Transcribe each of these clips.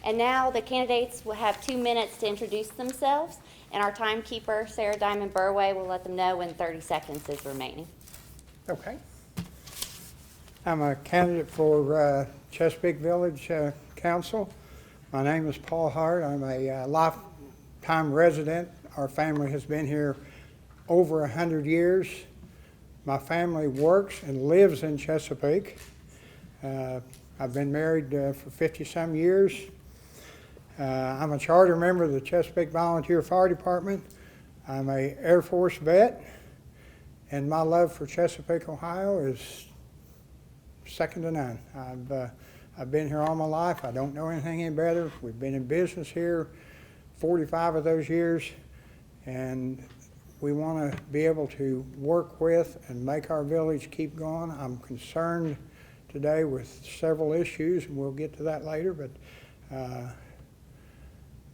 And now the candidates will have 2 minutes to introduce themselves, and our timekeeper, Sarah Diamond Burway, will let them know when 30 seconds is remaining. Okay. I'm a candidate for Chesapeake Village Council. My name is Paul Hart. I'm a lifetime resident. Our family has been here over 100 years. My family works and lives in Chesapeake. I've been married for 50-some years. I'm a charter member of the Chesapeake Volunteer Fire Department. I'm a Air Force vet, and my love for Chesapeake, Ohio is second to none. I've been here all my life. I don't know anything any better. We've been in business here 45 of those years, and we want to be able to work with and make our village keep going. I'm concerned today with several issues, and we'll get to that later, but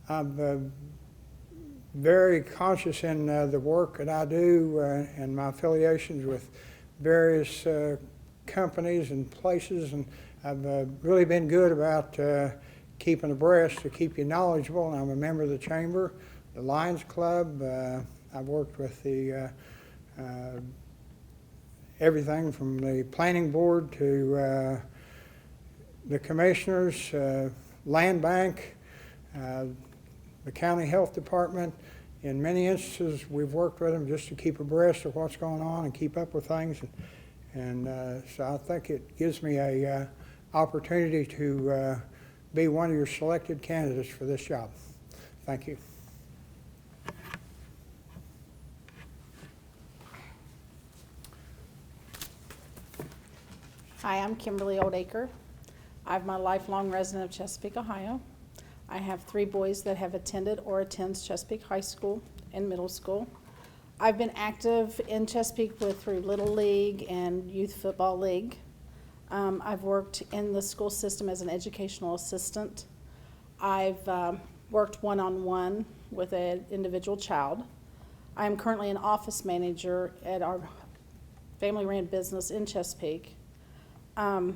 I'm very conscious in the work that I do and my affiliations with various companies and places, and I've really been good about keeping abreast to keep you knowledgeable. And I'm a member of the Chamber, the Lions Club. I've worked with the everything from the planning board to the commissioners, land bank, the county health department. In many instances, we've worked with them just to keep abreast of what's going on and keep up with things. And so I think it gives me a opportunity to be one of your selected candidates for this job. Thank you. Hi, I'm Kimberly Oldacre. I'm a lifelong resident of Chesapeake, Ohio. I have 3 boys that have attended or attends Chesapeake High School and middle school. I've been active in Chesapeake through Little League and Youth Football League. I've worked in the school system as an educational assistant. I've worked one-on-one with an individual child. I am currently an office manager at our family-ran business in Chesapeake. I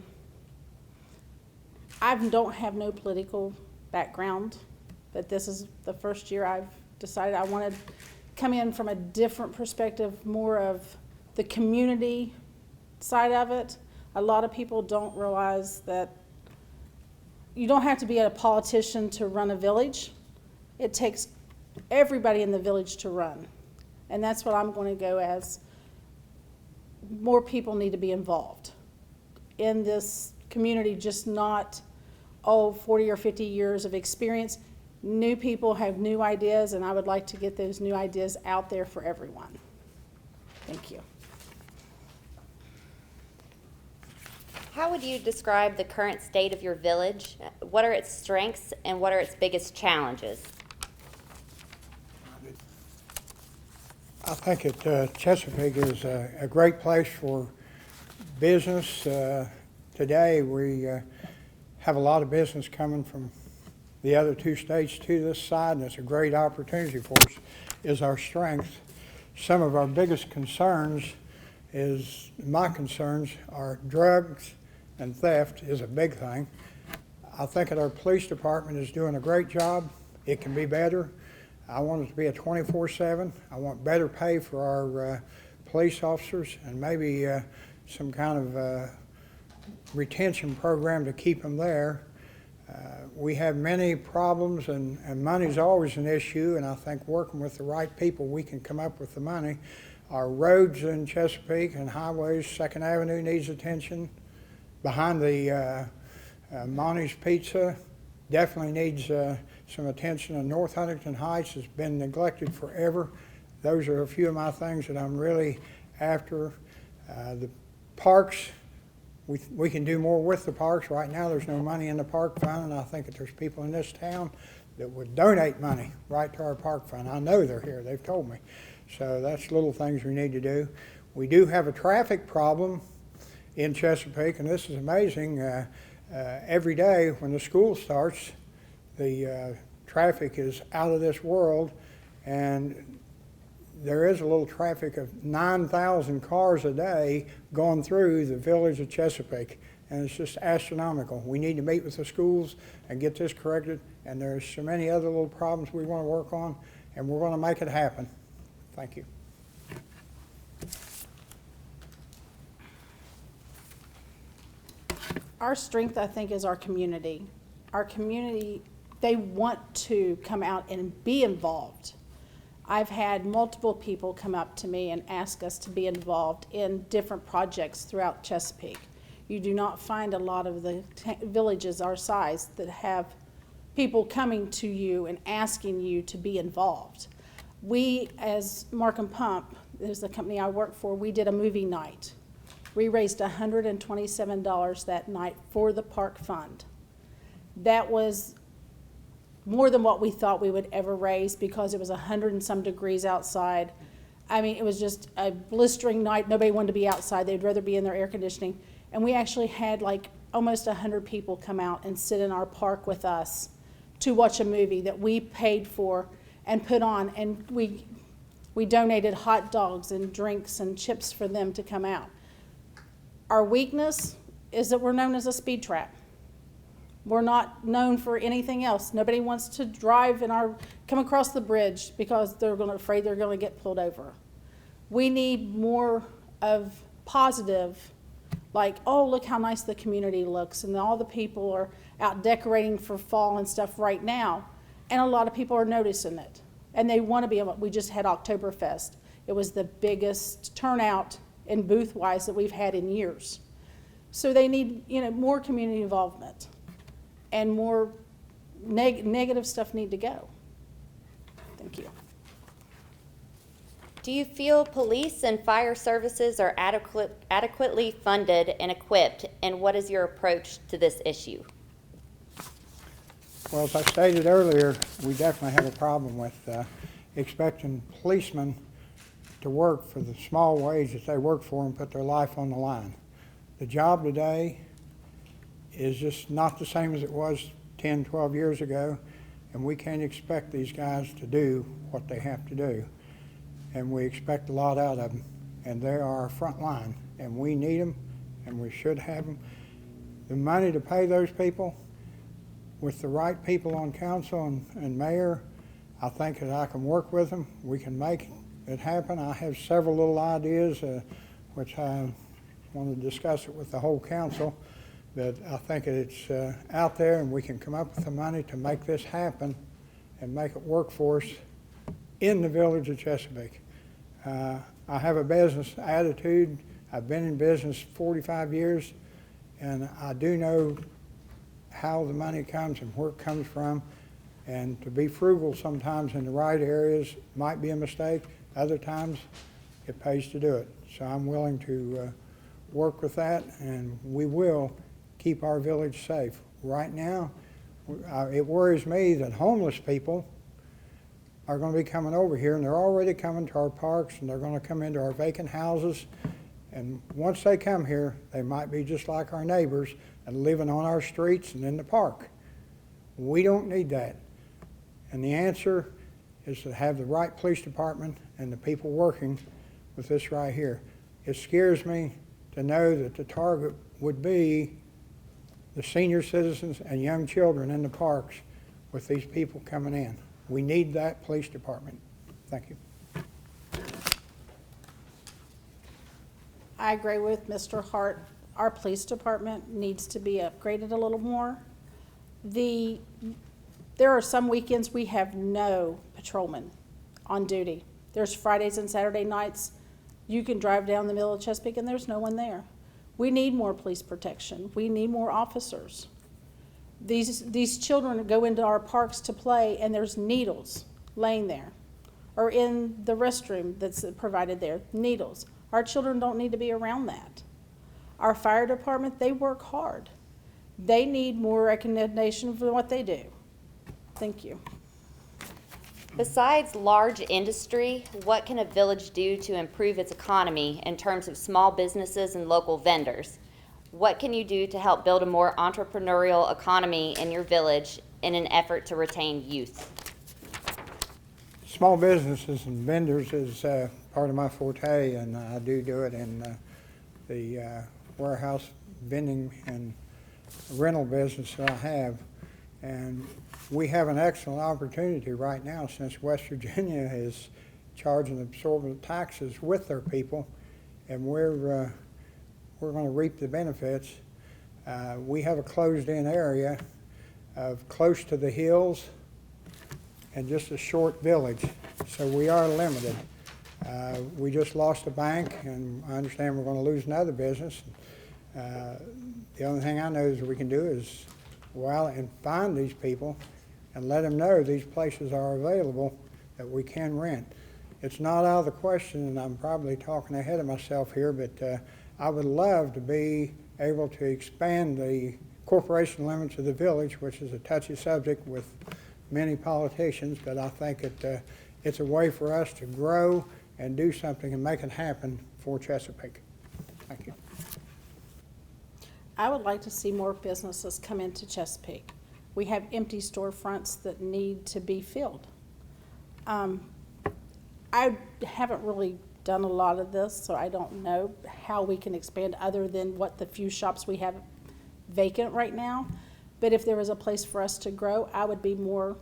don't have no political background, but this is the first year I've decided I want to come in from a different perspective, more of the community side of it. A lot of people don't realize that you don't have to be a politician to run a village. It takes everybody in the village to run. And that's what I'm going to go as. More people need to be involved in this community, just not 40 or 50 years of experience. New people have new ideas, and I would like to get those new ideas out there for everyone. Thank you. How would you describe the current state of your village? What are its strengths and what are its biggest challenges? I think Chesapeake is a great place for business. Today we have a lot of business coming from the other 2 states to this side, and it's a great opportunity for us, is our strength. Some of our biggest concerns my concerns are drugs and theft is a big thing. I think that our police department is doing a great job. It can be better. I want it to be a 24/7. I want better pay for our police officers, and maybe some kind of retention program to keep them there. We have many problems, and money's always an issue, and I think working with the right people, we can come up with the money. Our roads in Chesapeake and highways, 2nd Avenue needs attention. Behind the Monty's Pizza definitely needs some attention, and North Huntington Heights has been neglected forever. Those are a few of my things that I'm really after. The parks, we can do more with the parks. Right now there's no money in the park fund, and I think that there's people in this town that would donate money right to our park fund. I know they're here, they've told me. So that's little things we need to do. We do have a traffic problem in Chesapeake, and this is amazing. Every day when the school starts, the traffic is out of this world, and there is a little traffic of 9,000 cars a day going through the village of Chesapeake, and it's just astronomical. We need to meet with the schools and get this corrected, and there's so many other little problems we want to work on, and we're going to make it happen. Thank you. Our strength, I think, is our community. Our community, they want to come out and be involved. I've had multiple people come up to me and ask us to be involved in different projects throughout Chesapeake. You do not find a lot of the villages our size that have people coming to you and asking you to be involved. We, as Mark and Pump, is the company I work for, we did a movie night. We raised $127 that night for the park fund. That was more than what we thought we would ever raise because it was 100 and some degrees outside. I mean, it was just a blistering night. Nobody wanted to be outside. They'd rather be in their air conditioning. And we actually had like almost 100 people come out and sit in our park with us to watch a movie that we paid for and put on. And we donated hot dogs and drinks and chips for them to come out. Our weakness is that we're known as a speed trap. We're not known for anything else. Nobody wants to drive come across the bridge because they're afraid they're going to get pulled over. We need more of positive, like, oh, look how nice the community looks, and all the people are out decorating for fall and stuff right now, and a lot of people are noticing it, and they want to be able. We just had Oktoberfest. It was the biggest turnout in booth-wise that we've had in years. So they need, more community involvement, and more negative stuff need to go. Thank you. Do you feel police and fire services are adequately funded and equipped, and what is your approach to this issue? Well, as I stated earlier, we definitely have a problem with expecting policemen to work for the small wage that they work for and put their life on the line. The job today is just not the same as it was 10, 12 years ago, and we can't expect these guys to do what they have to do. And we expect a lot out of them, and they are our front line, and we need them, and we should have them. The money to pay those people, with the right people on council and mayor, I think that I can work with them. We can make it happen. I have several little ideas, which I want to discuss it with the whole council, but I think it's out there, and we can come up with the money to make this happen and make it work for us in the village of Chesapeake. I have a business attitude. I've been in business 45 years, and I do know how the money comes and where it comes from. And to be frugal sometimes in the right areas might be a mistake. Other times it pays to do it. So I'm willing to work with that, and we will keep our village safe. Right now, it worries me that homeless people are going to be coming over here, and they're already coming to our parks, and they're going to come into our vacant houses. And once they come here, they might be just like our neighbors and living on our streets and in the park. We don't need that. And the answer is to have the right police department and the people working with this right here. It scares me to know that the target would be the senior citizens and young children in the parks with these people coming in. We need that police department. Thank you. I agree with Mr. Hart. Our police department needs to be upgraded a little more. There are some weekends we have no patrolmen on duty. There's Fridays and Saturday nights. You can drive down the middle of Chesapeake and there's no one there. We need more police protection. We need more officers. These children go into our parks to play and there's needles laying there, or in the restroom that's provided there, needles. Our children don't need to be around that. Our fire department, they work hard. They need more recognition for what they do. Thank you. Besides large industry, what can a village do to improve its economy in terms of small businesses and local vendors? What can you do to help build a more entrepreneurial economy in your village in an effort to retain youth? Small businesses and vendors is part of my forte, and I do it in the warehouse vending and rental business that I have. And we have an excellent opportunity right now, since West Virginia is charging absorbent taxes with their people, and we're going to reap the benefits. We have a closed-in area of close to the hills and just a short village, so we are limited. We just lost a bank, and I understand we're going to lose another business. The only thing I know is we can do is go out and find these people and let them know these places are available that we can rent. It's not out of the question, and I'm probably talking ahead of myself here, but I would love to be able to expand the corporation limits of the village, which is a touchy subject with many politicians, but I think it's a way for us to grow and do something and make it happen for Chesapeake. Thank you. I would like to see more businesses come into Chesapeake. We have empty storefronts that need to be filled. I haven't really done a lot of this, so I don't know how we can expand other than what the few shops we have vacant right now. But if there was a place for us to grow, I would be more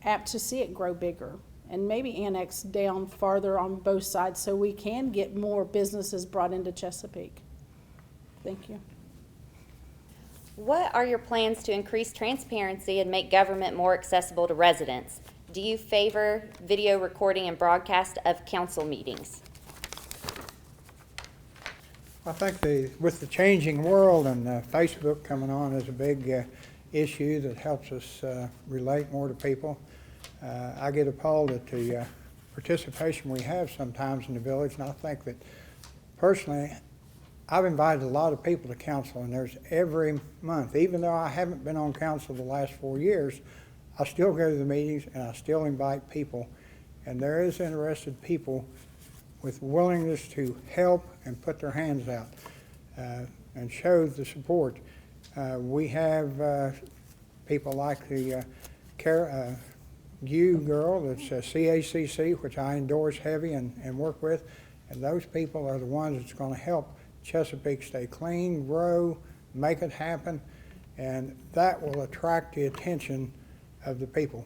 apt to see it grow bigger and maybe annex down farther on both sides so we can get more businesses brought into Chesapeake. Thank you. What are your plans to increase transparency and make government more accessible to residents? Do you favor video recording and broadcast of council meetings? I think with the changing world and Facebook coming on is a big issue that helps us relate more to people. I get appalled at the participation we have sometimes in the village, and I think that personally, I've invited a lot of people to council, and there's every month, even though I haven't been on council the last 4 years, I still go to the meetings and I still invite people, and there is interested people with willingness to help and put their hands out and show the support. We have people like the GU girl that's CACC, which I endorse heavy and work with, and those people are the ones that's going to help Chesapeake stay clean, grow, make it happen, and that will attract the attention of the people.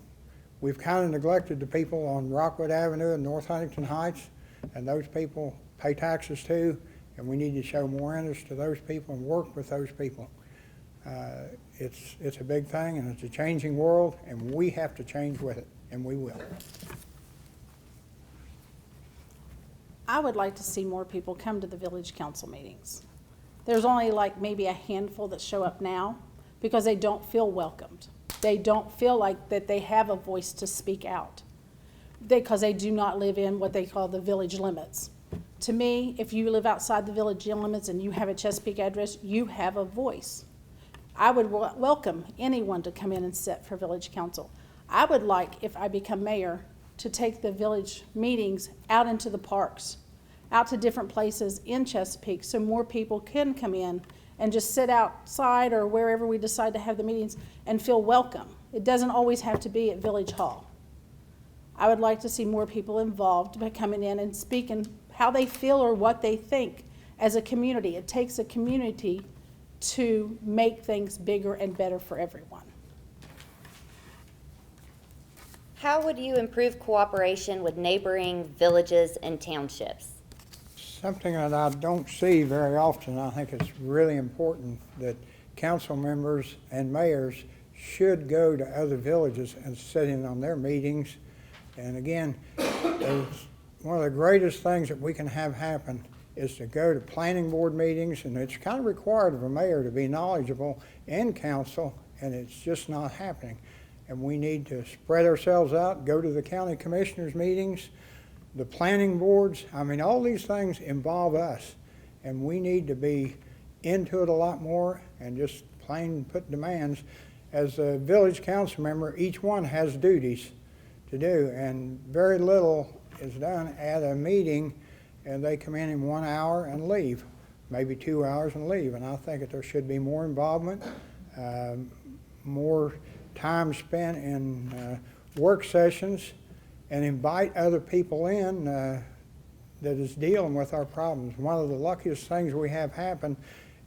We've kind of neglected the people on Rockwood Avenue and North Huntington Heights, and those people pay taxes too, and we need to show more interest to those people and work with those people. It's a big thing, and it's a changing world, and we have to change with it, and we will. I would like to see more people come to the village council meetings. There's only like maybe a handful that show up now because they don't feel welcomed. They don't feel like that they have a voice to speak out because they do not live in what they call the village limits. To me, if you live outside the village limits and you have a Chesapeake address, you have a voice. I would welcome anyone to come in and sit for village council. I would like, if I become mayor, to take the village meetings out into the parks, out to different places in Chesapeake so more people can come in and just sit outside or wherever we decide to have the meetings and feel welcome. It doesn't always have to be at Village Hall. I would like to see more people involved by coming in and speaking how they feel or what they think as a community. It takes a community to make things bigger and better for everyone. How would you improve cooperation with neighboring villages and townships? Something that I don't see very often. I think it's really important that council members and mayors should go to other villages and sit in on their meetings. And again, one of the greatest things that we can have happen is to go to planning board meetings, and it's kind of required of a mayor to be knowledgeable in council, and it's just not happening. And we need to spread ourselves out, go to the county commissioners meetings, the planning boards. I mean, all these things involve us, and we need to be into it a lot more and just plain put demands. As a village council member, each one has duties to do, and very little is done at a meeting, and they come in 1 hour and leave, maybe 2 hours and leave. And I think that there should be more involvement, more time spent in work sessions, and invite other people in that is dealing with our problems. One of the luckiest things we have happen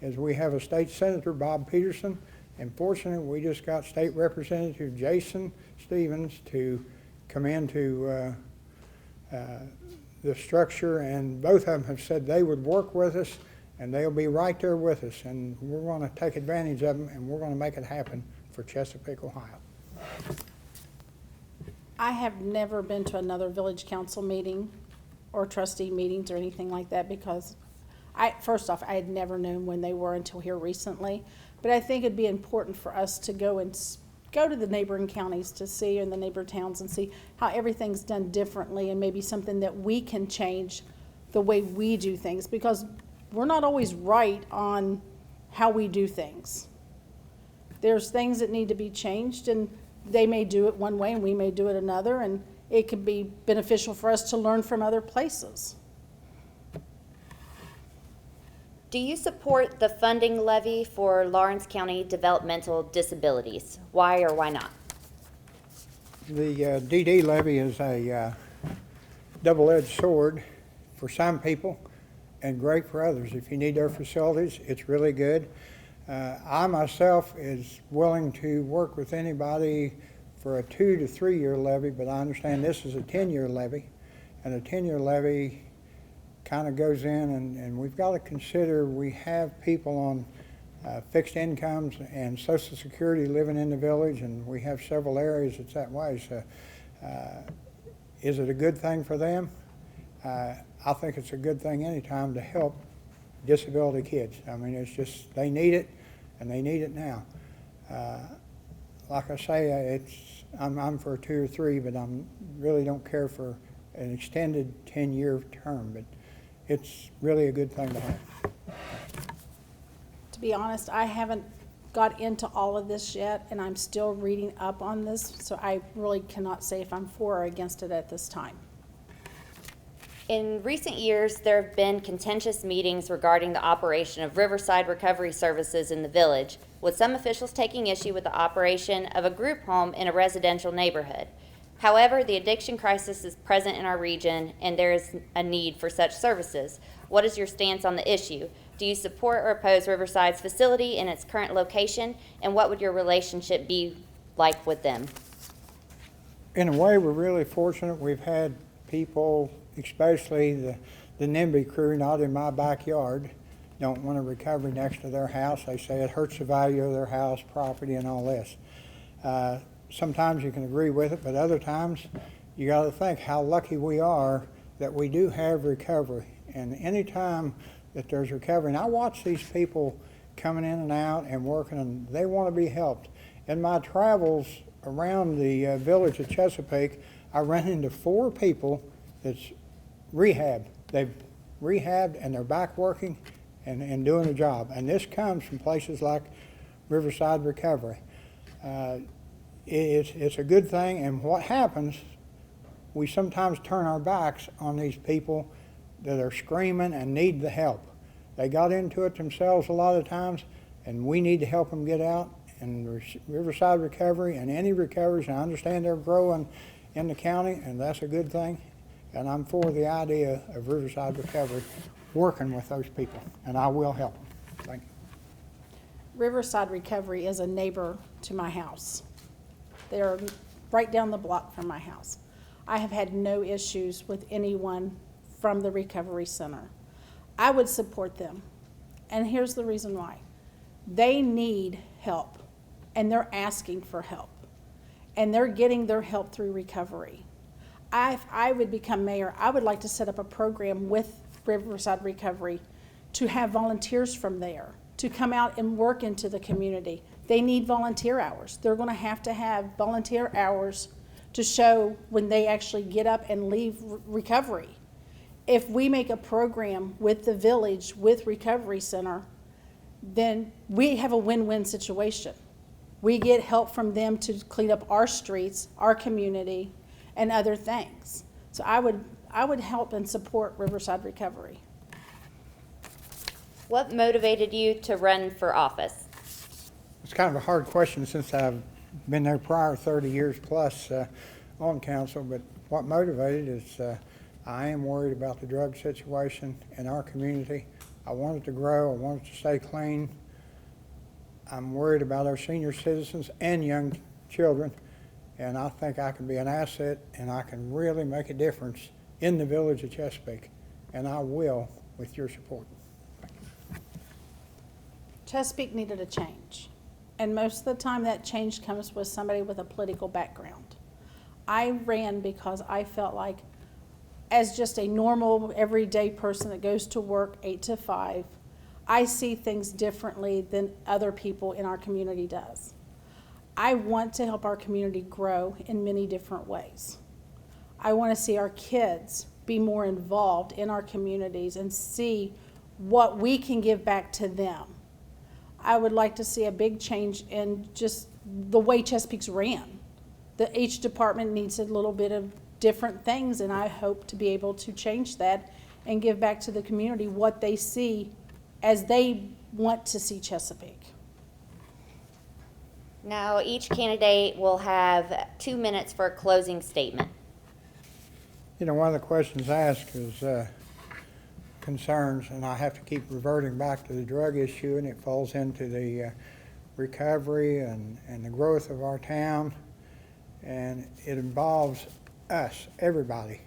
is we have a state senator, Bob Peterson, and fortunately, we just got State Representative Jason Stevens to come into the structure, and both of them have said they would work with us, and they'll be right there with us, and we're going to take advantage of them, and we're going to make it happen for Chesapeake, Ohio. I have never been to another village council meeting or trustee meetings or anything like that because first off, I had never known when they were until here recently. But I think it'd be important for us to go to the neighboring counties to see, and the neighbor towns, and see how everything's done differently, and maybe something that we can change the way we do things, because we're not always right on how we do things. There's things that need to be changed, and they may do it one way and we may do it another, and it could be beneficial for us to learn from other places. Do you support the funding levy for Lawrence County Developmental Disabilities? Why or why not? The DD levy is a double-edged sword for some people and great for others. If you need their facilities, it's really good. I myself is willing to work with anybody for a 2 to 3 year levy, but I understand this is a 10-year levy, and a 10-year levy kind of goes in, and we've got to consider we have people on fixed incomes and Social Security living in the village, and we have several areas that's that way. So is it a good thing for them? I think it's a good thing anytime to help disability kids. I mean, it's just, they need it, and they need it now. Like I say, I'm for a 2 or 3, but I really don't care for an extended 10-year term, but it's really a good thing to have. To be honest, I haven't got into all of this yet, and I'm still reading up on this, so I really cannot say if I'm for or against it at this time. In recent years, there have been contentious meetings regarding the operation of Riverside Recovery Services in the village, with some officials taking issue with the operation of a group home in a residential neighborhood. However, the addiction crisis is present in our region, and there is a need for such services. What is your stance on the issue? Do you support or oppose Riverside's facility in its current location, and what would your relationship be like with them? In a way, we're really fortunate. We've had people, especially the NIMBY crew, not in my backyard, don't want a recovery next to their house. They say it hurts the value of their house, property, and all this. Sometimes you can agree with it, but other times you got to think how lucky we are that we do have recovery. And any time that there's recovery, and I watch these people coming in and out and working, and they want to be helped. In my travels around the village of Chesapeake, I ran into 4 people that's rehabbed. They've rehabbed and they're back working and doing a job. And this comes from places like Riverside Recovery. It's a good thing, and what happens, we sometimes turn our backs on these people that are screaming and need the help. They got into it themselves a lot of times, and we need to help them get out. And Riverside Recovery and any recoveries, and I understand they're growing in the county, and that's a good thing. And I'm for the idea of Riverside Recovery working with those people, and I will help them. Thank you. Riverside Recovery is a neighbor to my house. They're right down the block from my house. I have had no issues with anyone from the recovery center. I would support them, and here's the reason why. They need help, and they're asking for help, and they're getting their help through recovery. If I would become mayor, I would like to set up a program with Riverside Recovery to have volunteers from there to come out and work into the community. They need volunteer hours. They're going to have volunteer hours to show when they actually get up and leave recovery. If we make a program with the village, with Recovery Center, then we have a win-win situation. We get help from them to clean up our streets, our community, and other things. So I would help and support Riverside Recovery. What motivated you to run for office? It's kind of a hard question since I've been there prior 30 years plus on council, but what motivated is I am worried about the drug situation in our community. I want it to grow. I want it to stay clean. I'm worried about our senior citizens and young children, and I think I can be an asset and I can really make a difference in the village of Chesapeake, and I will with your support. Chesapeake needed a change, and most of the time that change comes with somebody with a political background. I ran because I felt like, as just a normal, everyday person that goes to work 8 to 5, I see things differently than other people in our community does. I want to help our community grow in many different ways. I want to see our kids be more involved in our communities and see what we can give back to them. I would like to see a big change in just the way Chesapeake's ran. Each department needs a little bit of different things, and I hope to be able to change that and give back to the community what they see as they want to see Chesapeake. Now, each candidate will have 2 minutes for a closing statement. You know, one of the questions asked is concerns, and I have to keep reverting back to the drug issue, and it falls into the recovery and the growth of our town, and it involves us, everybody,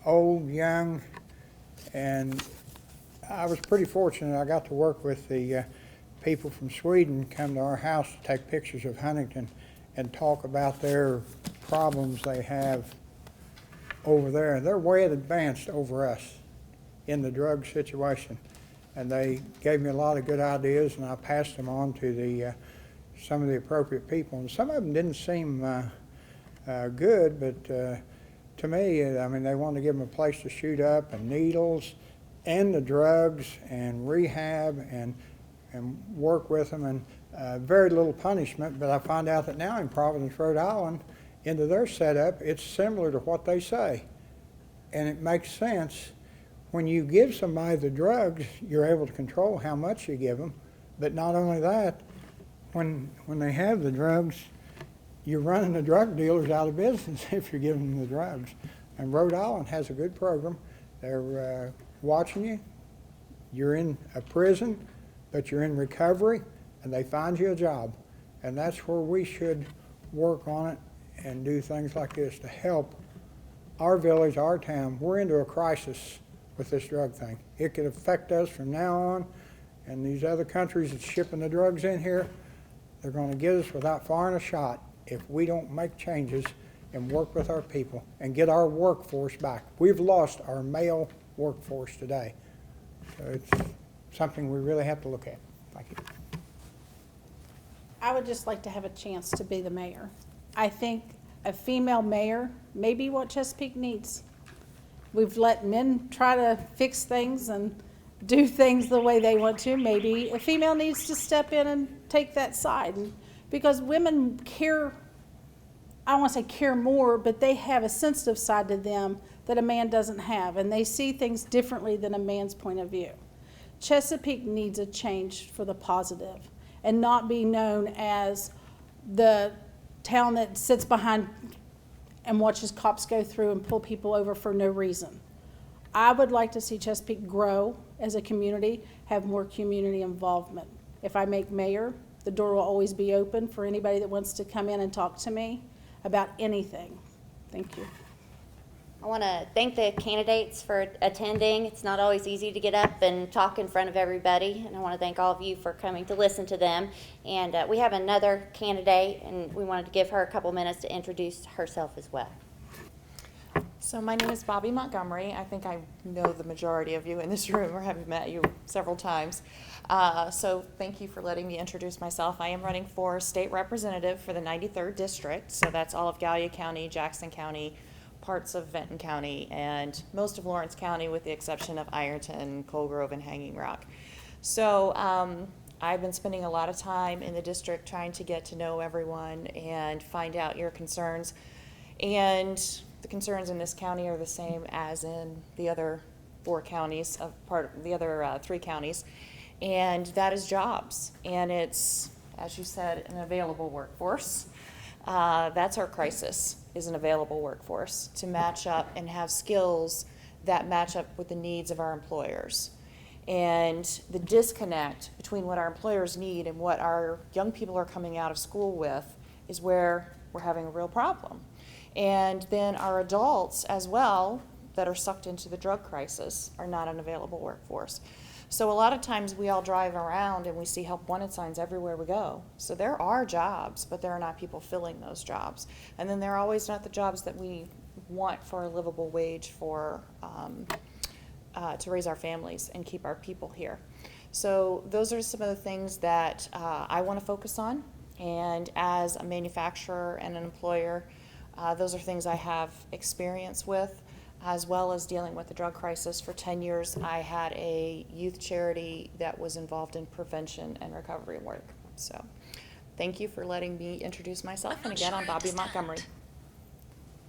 old, young, and I was pretty fortunate. I got to work with the people from Sweden come to our house to take pictures of Huntington and talk about their problems they have over there. They're way advanced over us in the drug situation, and they gave me a lot of good ideas, and I passed them on to the some of the appropriate people. And some of them didn't seem good, but to me, I mean, they wanted to give them a place to shoot up, and needles, and the drugs, and rehab, and work with them, and very little punishment. But I find out that now in Providence, Rhode Island, into their setup, it's similar to what they say. And it makes sense. When you give somebody the drugs, you're able to control how much you give them. But not only that, when they have the drugs, you're running the drug dealers out of business if you're giving them the drugs. And Rhode Island has a good program. They're watching you. You're in a prison, but you're in recovery, and they find you a job. And that's where we should work on it and do things like this to help our village, our town. We're into a crisis with this drug thing. It could affect us from now on, and these other countries that's shipping the drugs in here, they're going to get us without firing a shot if we don't make changes and work with our people and get our workforce back. We've lost our male workforce today. So it's something we really have to look at. Thank you. I would just like to have a chance to be the mayor. I think a female mayor may be what Chesapeake needs. We've let men try to fix things and do things the way they want to. Maybe a female needs to step in and take that side. And because women care, I don't want to say care more, but they have a sensitive side to them that a man doesn't have, and they see things differently than a man's point of view. Chesapeake needs a change for the positive and not be known as the town that sits behind and watches cops go through and pull people over for no reason. I would like to see Chesapeake grow as a community, have more community involvement. If I make mayor, the door will always be open for anybody that wants to come in and talk to me about anything. Thank you. I want to thank the candidates for attending. It's not always easy to get up and talk in front of everybody, and I want to thank all of you for coming to listen to them. And we have another candidate, and we wanted to give her a couple minutes to introduce herself as well. So my name is Bobbi Montgomery. I think I know the majority of you in this room or have met you several times. So thank you for letting me introduce myself. I am running for state representative for the 93rd District. So that's all of Gallia County, Jackson County, parts of Benton County, and most of Lawrence County with the exception of Ironton, Cold Grove, and Hanging Rock. So I've been spending a lot of time in the district trying to get to know everyone and find out your concerns. And the concerns in this county are the same as in the other 4 counties, the other 3 counties, and that is jobs. And it's, as you said, an available workforce. That's our crisis, is an available workforce to match up and have skills that match up with the needs of our employers. And the disconnect between what our employers need and what our young people are coming out of school with is where we're having a real problem. And then our adults as well that are sucked into the drug crisis are not an available workforce. So a lot of times we all drive around and we see help wanted signs everywhere we go. So there are jobs, but there are not people filling those jobs. And then there are always not the jobs that we want for a livable wage for to raise our families and keep our people here. So those are some of the things that I want to focus on. And as a manufacturer and an employer, those are things I have experience with, as well as dealing with the drug crisis. For 10 years, I had a youth charity that was involved in prevention and recovery work. So thank you for letting me introduce myself. And again, I'm Bobbi Montgomery.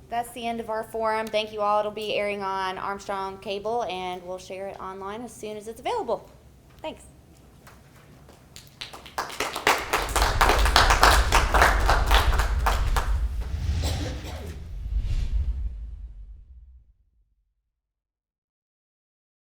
That's the end of our forum. Thank you all. It'll be airing on Armstrong Cable, and we'll share it online as soon as it's available. Thanks.